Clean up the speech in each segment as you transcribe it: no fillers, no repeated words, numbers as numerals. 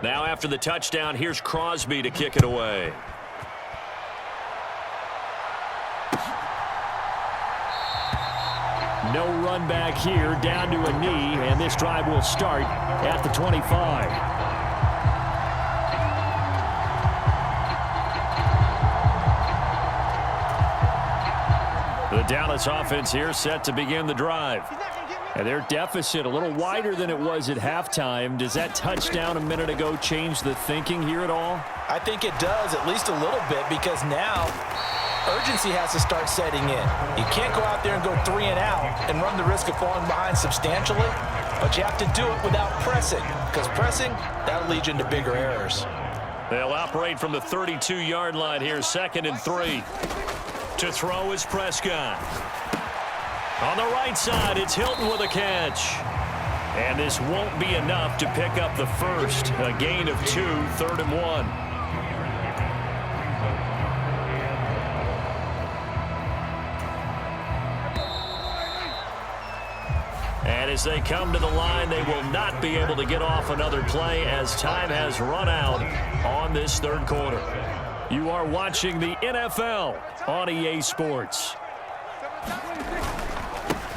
Now after the touchdown, here's Crosby to kick it away. No run back here, down to a knee, and this drive will start at the 25. The Dallas offense here set to begin the drive. And their deficit a little wider than it was at halftime. Does that touchdown a minute ago change the thinking here at all? I think it does, at least a little bit, because now urgency has to start setting in. You can't go out there and go 3 and out and run the risk of falling behind substantially, but you have to do it without pressing, because pressing, that'll lead you into bigger errors. They'll operate from the 32-yard line here, 2nd and 3. To throw is Prescott. On the right side, it's Hilton with a catch. And this won't be enough to pick up the first. A gain of 2, 3rd and 1. And as they come to the line, they will not be able to get off another play as time has run out on this 3rd quarter. You are watching the NFL on EA Sports.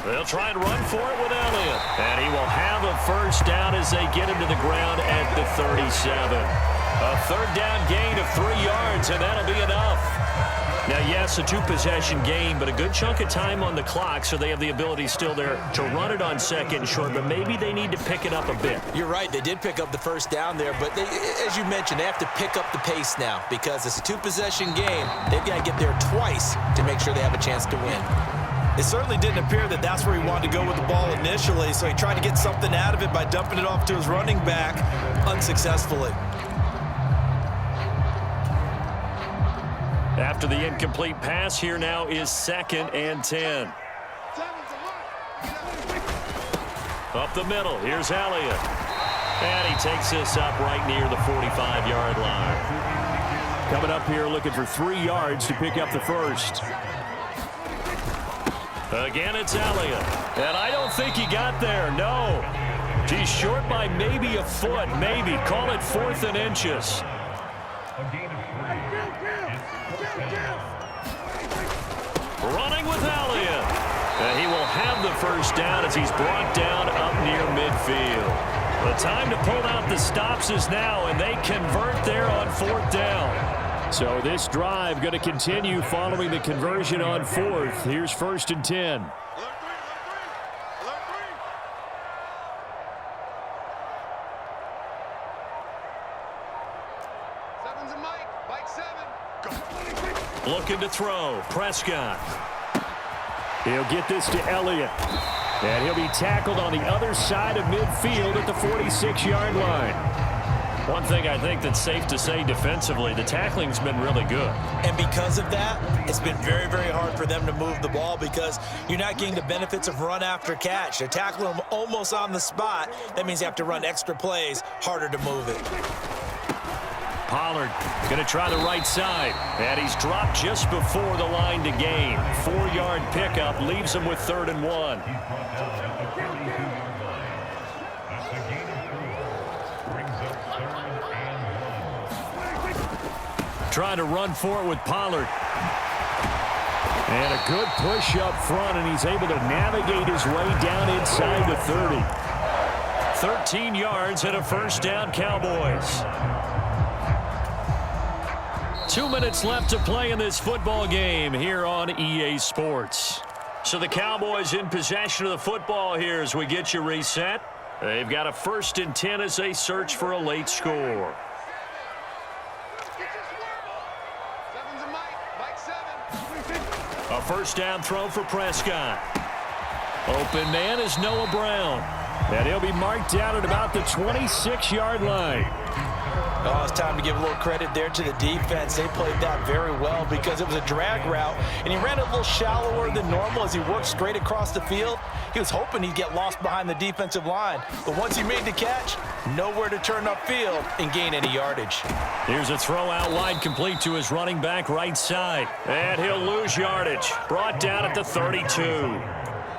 They'll try and run for it with Elliott. And he will have a first down as they get him to the ground at the 37. A 3rd down gain of 3 yards, and that'll be enough. Now, yes, a 2-possession game, but a good chunk of time on the clock, so they have the ability still there to run it on 2nd and short, but maybe they need to pick it up a bit. You're right. They did pick up the first down there, but they, as you mentioned, they have to pick up the pace now because it's a 2-possession game. They've got to get there twice to make sure they have a chance to win. It certainly didn't appear that that's where he wanted to go with the ball initially, so he tried to get something out of it by dumping it off to his running back unsuccessfully. After the incomplete pass, here now is 2nd and 10. Up the middle, here's Elliott. And he takes this up right near the 45-yard line. Coming up here looking for 3 yards to pick up the first. Again, it's Elliott. And I don't think he got there, no. He's short by maybe a foot, maybe. Call it 4th and inches. Running with Elliott. And he will have the first down as he's brought down up near midfield. The time to pull out the stops is now, and they convert there on 4th down. So this drive going to continue following the conversion on 4th. Here's 1st and 10. Looking to throw. Prescott. He'll get this to Elliott. And he'll be tackled on the other side of midfield at the 46-yard line. One thing I think that's safe to say defensively, the tackling's been really good. And because of that, it's been very, very hard for them to move the ball because you're not getting the benefits of run after catch. They're tackling them almost on the spot. That means you have to run extra plays, harder to move it. Pollard going to try the right side. And he's dropped just before the line to gain. 4-yard pickup leaves him with 3rd and 1. Trying to run for it with Pollard. And a good push up front, and he's able to navigate his way down inside the 30. 13 yards and a first down, Cowboys. 2 minutes left to play in this football game here on EA Sports. So the Cowboys in possession of the football here as we get you reset. They've got a 1st and 10 as they search for a late score. A first down throw for Prescott. Open man is Noah Brown. And he'll be marked down at about the 26-yard line. Oh, it's time to give a little credit there to the defense. They played that very well because it was a drag route, and he ran a little shallower than normal as he worked straight across the field. He was hoping he'd get lost behind the defensive line, but once he made the catch, nowhere to turn upfield and gain any yardage. Here's a throw out wide complete to his running back right side, and he'll lose yardage. Brought down at the 32.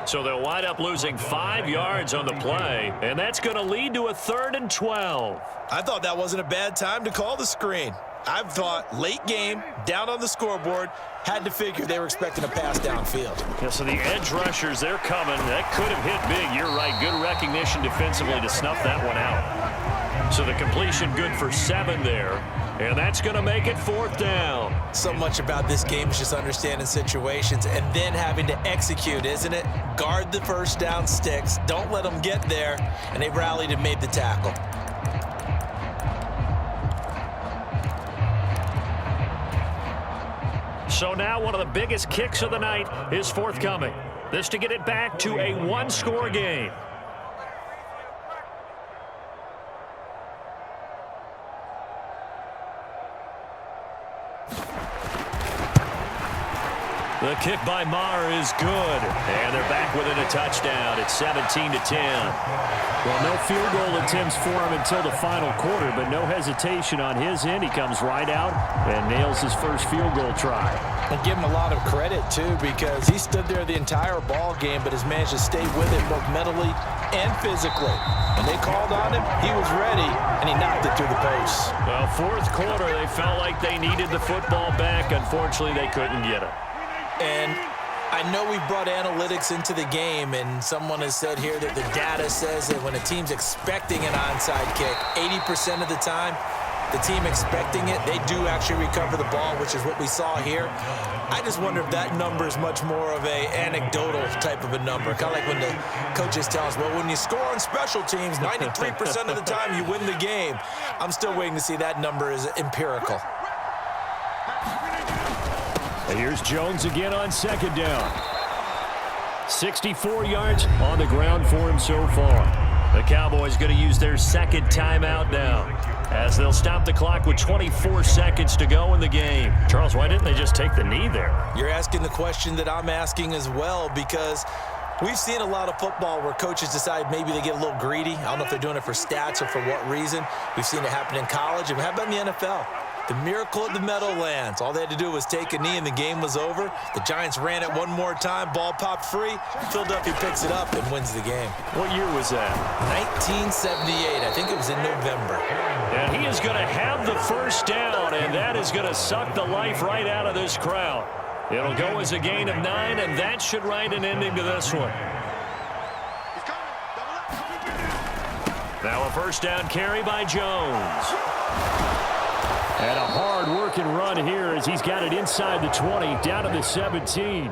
So they'll wind up losing 5 yards on the play, and that's going to lead to a 3rd and 12. I thought that wasn't a bad time to call the screen. I thought late game, down on the scoreboard, had to figure they were expecting a pass downfield. Yeah, so the edge rushers, they're coming. That could have hit big. You're right. Good recognition defensively to snuff that one out. So the completion good for 7 there, and that's going to make it 4th down. So much about this game is just understanding situations and then having to execute, isn't it? Guard the first down sticks. Don't let them get there, and they rallied and made the tackle. So now one of the biggest kicks of the night is forthcoming. This to get it back to a 1-score game. The kick by Maher is good, and they're back within a touchdown. It's 17-10. Well, no field goal attempts for him until the final quarter, but no hesitation on his end. He comes right out and nails his first field goal try. And give him a lot of credit, too, because he stood there the entire ball game, but has managed to stay with it both mentally and physically. When they called on him, he was ready, and he knocked it through the post. Well, 4th quarter, they felt like they needed the football back. Unfortunately, they couldn't get it. And I know we brought analytics into the game, and someone has said here that the data says that when a team's expecting an onside kick, 80% of the time, the team expecting it, they do actually recover the ball, which is what we saw here. I just wonder if that number is much more of a anecdotal type of a number. Kind of like when the coaches tell us, well, when you score on special teams, 93% of the time you win the game. I'm still waiting to see that number is empirical. And here's Jones again on 2nd down. 64 yards on the ground for him so far. The Cowboys going to use their 2nd timeout now, as they'll stop the clock with 24 seconds to go in the game. Charles, why didn't they just take the knee there? You're asking the question that I'm asking as well, because we've seen a lot of football where coaches decide maybe they get a little greedy. I don't know if they're doing it for stats or for what reason. We've seen it happen in college. And how about in the NFL? The miracle at the Meadowlands. All they had to do was take a knee and the game was over. The Giants ran it one more time. Ball popped free. Philadelphia picks it up and wins the game. What year was that? 1978. I think it was in November. And he is going to have the first down, and that is going to suck the life right out of this crowd. It'll go as a gain of 9, and that should write an ending to this one. Now a first down carry by Jones. And a hard-working run here as he's got it inside the 20, down to the 17.